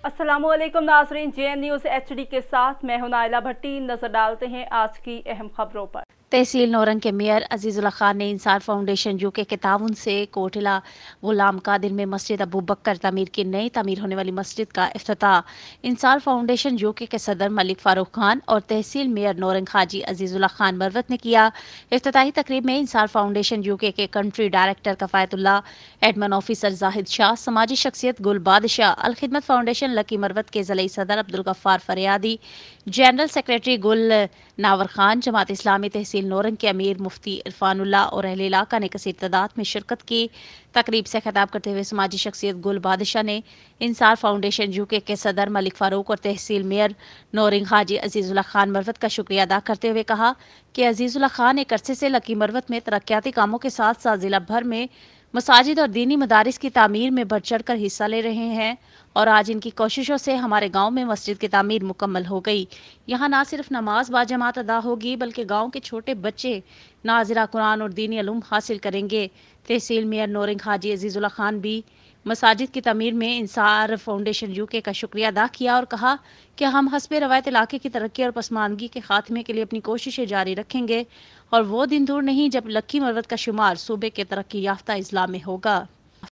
अस्सलामु अलैकुम नाज़रीन, JN न्यूज़ HD के साथ मैं हूं नाइला भट्टी। नजर डालते हैं आज की अहम खबरों पर। तहसील नौरंग के मेयर अजीजुल्ला खान ने इंसार फाउंडेशन यूके के ताउन से कोटला गुलाम कादिर में मस्जिद अबू बकर तामीर की नई तामीर होने वाली मस्जिद का इफ्तिताह इंसार फाउंडेशन यूके के सदर मलिक फारूक खान और तहसील मेयर नौरंग हाजी अजीजुल्ला खान मरवत ने किया। इफ्तिताही तकरीब में इंसार फाउंडेशन यूके के country director Kifayatullah, admin officer Zahid Shah, समाजी शख्सियत गुल बादशाह, अल खिदमत फाउंडेशन लकी मरवत के ज़िला सदर अब्दुल गफ्फार फरियादी, जनरल सेक्रेटरी गुल नावर खान, जमात इस्लामी तहसील नौरंग के अमीर मुफ्ती इरफानुल्लाह और अहले इलाका ने कसीर तादाद में शिरकत की। तकरीब से खिताब करते हुए समाजी शख्सियत गुल बादशाह ने इंसार फाउंडेशन यूके के सदर मलिक फारूक और तहसील मेयर नौरंग हाजी अजीजुल्ला खान मरवत का शुक्रिया अदा करते हुए कहा कि अजीजुल्ला खान एक अरसे से लकी मरवत में तरक्याती कामों के साथ साथ जिला भर में मसाजिद और दीनी मदारिस की तामीर में बढ़ चढ़ कर हिस्सा ले रहे हैं और आज इनकी कोशिशों से हमारे गांव में मस्जिद की तामीर मुकम्मल हो गई। यहाँ ना सिर्फ नमाज बाजमात अदा होगी बल्कि गांव के छोटे बच्चे नाज़िरा कुरान और दीनी इल्म हासिल करेंगे। तहसील मेयर नौरंग हाजी अजीजुल्ला खान भी मसाजिद की तमीर में इंसार फाउंडेशन यूके का शुक्रिया अदा किया और कहा कि हम हस्बे रवायत इलाके की तरक्की और पसमानदगी के खात्मे के लिए अपनी कोशिशें जारी रखेंगे और वो दिन दूर नहीं जब लक्की मरवत का शुमार सूबे के तरक्की याफ्ता अजला में होगा।